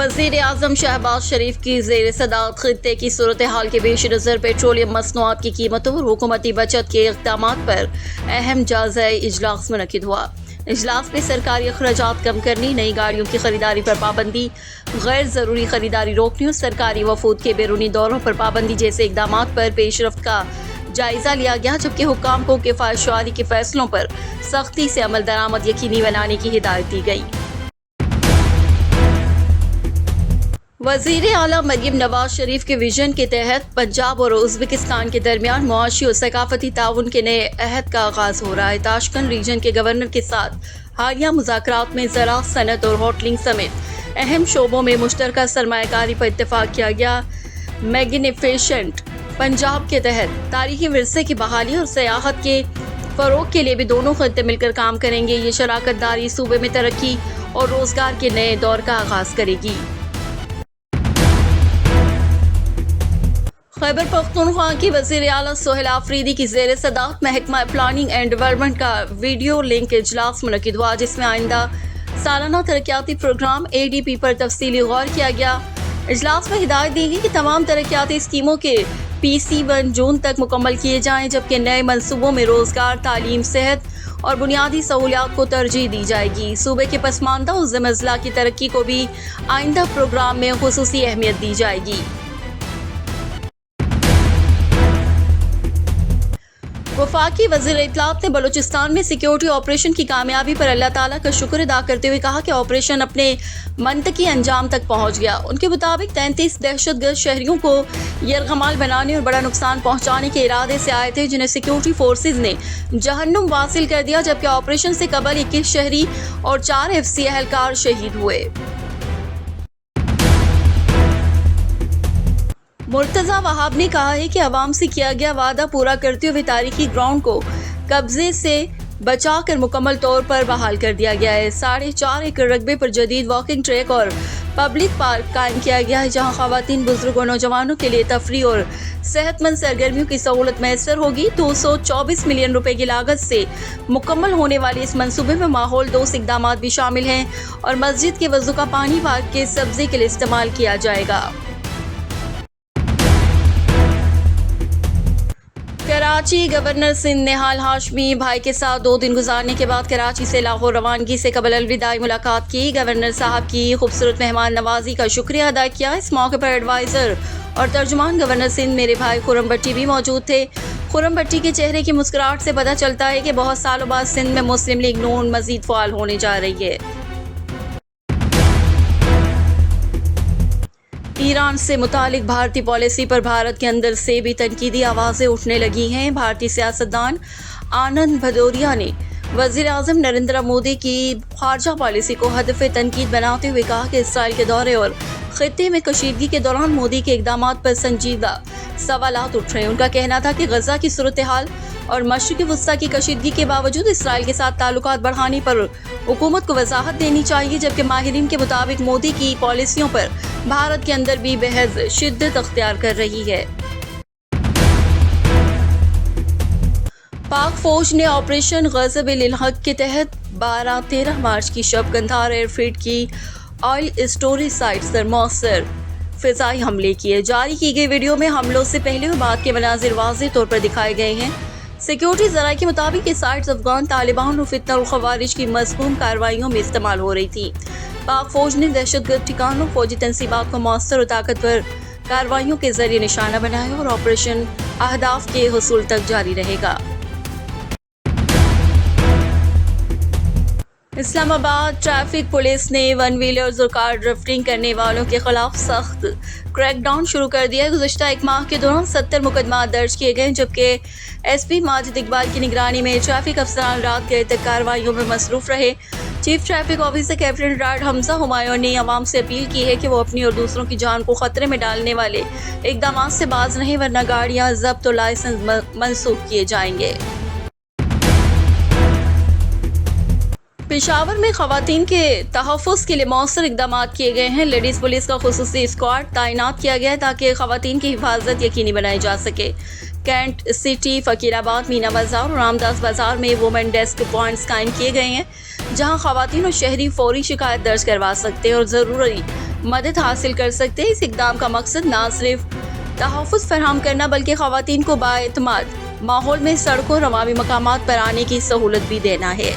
वज़ीर आज़म शहबाज शरीफ की ज़ेर सदारत खित्ते की सूरत हाल के पेश नज़र पेट्रोलियम मसनूआत की कीमतों और हुकूमती बचत के इक़दामात पर अहम जायज़ा इजलास मुनक़िद हुआ। इजलास में सरकारी अखराजात कम करने, नई गाड़ियों की खरीदारी पर पाबंदी, गैर ज़रूरी खरीदारी रोकने और सरकारी वफूद के बैरूनी दौरों पर पाबंदी जैसे इक़दामात पर पेशरफ्त का जायज़ा लिया गया, जबकि हुक्काम को किफ़ायतशुमारी के फैसलों पर सख्ती से अमल दरामद यकीनी बनाने की हिदायत दी गई। वज़ीर आला मरीम नवाज शरीफ के विजन के तहत पंजाब और उज़्बेकिस्तान के दरमियान मुआशी और सकाफती ताउन के नए अहद का आगाज़ हो रहा है। ताशकंद रीजन के गवर्नर के साथ हालिया मुज़ाकरात में ज़राअत, सनत और होटलिंग समेत अहम शोबों में मुश्तरका सरमायाकारी पर इत्तफाक किया गया। मैग्निफिसेंट पंजाब के तहत तारीखी विरसे की बहाली और सयाहत के फ़रोग़ के लिए भी दोनों खत्ते मिलकर काम करेंगे। ये शराकत दारी सूबे में तरक्की और रोज़गार के नए दौर का आगाज़ करेगी। खैबर पख्तूनख्वा की वज़ीर आला सोहेल आफरीदी की ज़ेर सदारत महकमा प्लानिंग एंड डेवलपमेंट का वीडियो लिंक इजलास मुनक़िद हुआ, जिसमें आइंदा सालाना तरक्याती प्रोग्राम ADP पर तफसीली गौर किया गया। इजलास में हिदायत दी गई कि तमाम तरक्याती स्कीमों के PC1 जून तक मुकम्मल किए जाएँ, जबकि नए मनसूबों में रोज़गार, तालीम, सेहत और बुनियादी सहूलियात को तरजीह दी जाएगी। सूबे के पसमानदा और ज़िला की तरक्की को भी आइंदा प्रोग्राम में खुसूसी अहमियत दी जाएगी। वफाकी वज़ीर इत्तलात ने बलूचिस्तान में सिक्योरिटी ऑपरेशन की कामयाबी पर अल्लाह ताला का शुक्र अदा करते हुए कहा कि ऑपरेशन अपने मंतकी अंजाम तक पहुंच गया। उनके मुताबिक 33 दहशतगर्द शहरियों को यरगमाल बनाने और बड़ा नुकसान पहुंचाने के इरादे से आए थे, जिन्हें सिक्योरिटी फोर्सेज ने जहन्नुम वासिल कर दिया, जबकि ऑपरेशन से कबल 21 शहरी और 4 FC एहलकार शहीद हुए। मुर्तज़ा वहाब ने कहा है कि अवाम से किया गया वादा पूरा करते हुए तारीखी ग्राउंड को कब्जे से बचाकर मुकम्मल तौर पर बहाल कर दिया गया है। 4.5 एकड़ रकबे पर जदीद वॉकिंग ट्रैक और पब्लिक पार्क कायम किया गया है, जहां खवातीन, बुजुर्ग और नौजवानों के लिए तफरी और सेहतमंद सरगर्मियों की सहूलत मैसर होगी। 224 मिलियन रुपए की लागत से मुकम्मल होने वाले इस मंसूबे में माहौल दोस्त इक़दामात भी शामिल हैं और मस्जिद के वज़ू का पानी पार्क के सब्ज़े के लिए इस्तेमाल किया जाएगा। कराची गवर्नर सिंध निहाल हाशमी भाई के साथ 2 दिन गुजारने के बाद कराची से लाहौर रवानगी से कबल अलविदाई मुलाकात की। गवर्नर साहब की खूबसूरत मेहमान नवाजी का शुक्रिया अदा किया। इस मौके पर एडवाइज़र और तर्जुमान गवर्नर सिंध मेरे भाई खुर्रम भट्टी भी मौजूद थे। खुर्रम भट्टी के चेहरे की मुस्कुराहट से पता चलता है कि बहुत सालों बाद सिंध में मुस्लिम लीग नून मजीद फ़ाल होने जा रही है। ईरान से मुतालिक भारतीय पॉलिसी पर भारत के अंदर से भी तनकीदी आवाज़ें उठने लगी हैं। भारतीय सियासतदान आनंद भदौरिया ने वज़ीर आज़म नरेंद्र मोदी की खारजा पॉलिसी को हदफ़े तनकीद बनाते हुए कहा कि इसराइल के दौरे और ख़ित्ते में कशीदगी के दौरान मोदी के इक़दामात पर संजीदा सवालात उठ रहे हैं। उनका कहना था कि गज़ा की सूरत हाल और मशरिक़ी वस्ता की कशीदगी के बावजूद इसराइल के साथ ताल्लुकात बढ़ाने पर हुकूमत को वजाहत देनी चाहिए, जबकि माहिरीन के मुताबिक मोदी की पॉलिसियों पर भारत के अंदर भी बहस शिद्दत अख्तियार कर रही है। पाक फौज ने ऑपरेशन ग़ज़ब-ए-लिल-हक़ के तहत 12-13 मार्च की शब गंधार एयरफील्ड की ऑयल स्टोरेज साइट्स पर मौसर फ़िज़ाई हमले किए। जारी की गई वीडियो में हमलों से पहले और बाद के मनाज़िर वाज़ेह तौर पर दिखाए गए हैं। सिक्योरिटी ज़राए के मुताबिक ये साइट्स अफ़गान तालिबान और फितना और ख़वारिज की मज़मूम कार्रवाइयों में इस्तेमाल हो रही थी। पाक फौज ने दहशतगर्द ठिकानों, फौजी तनसीबात को मौसर और ताकतवर कार्रवाइयों के जरिए निशाना बनाया और ऑपरेशन अहदाफ के हुसूल तक जारी रहेगा। इस्लामाबाद ट्रैफिक पुलिस ने 1 व्हीलर्स और कार ड्रिफ्टिंग करने वालों के खिलाफ सख्त क्रैकडाउन शुरू कर दिया है। गुज़श्ता 1 माह के दौरान 70 मुकदमा दर्ज किए गए, जबकि SP माजिद इकबाल की निगरानी में ट्रैफिक अफसरान रात गए तक कार्रवाइयों में मसरूफ़ रहे। चीफ ट्रैफिक ऑफिसर कैप्टन राड हमजा हुमायूं ने अवाम से अपील की है कि वो अपनी और दूसरों की जान को खतरे में डालने वाले इक़दामात से बाज रहें, वरना गाड़ियाँ जब्त और लाइसेंस मनसूख किए जाएंगे। पेशावर में खवातीन के तहफ़्फ़ुज़ के लिए मौसर इक़दामात किए गए हैं। लेडीज़ पुलिस का खुसूसी स्क्वाड तैनात किया गया है ताकि खवातीन की हिफाजत यकीनी बनाई जा सके। कैंट सिटी, फ़कीराबाद, मीना बाज़ार और रामदास बाज़ार में वुमेन डेस्क पॉइंट्स कायम किए गए हैं, जहां खवातीन और शहरी फौरी शिकायत दर्ज करवा सकते हैं और ज़रूरी مدد حاصل کر سکتے ہیں۔ اس اقدام کا مقصد نہ صرف تحفظ فراہم کرنا بلکہ خواتین کو بااعتماد ماحول میں سڑکوں اور عوامی مقامات پر آنے کی سہولت بھی دینا ہے۔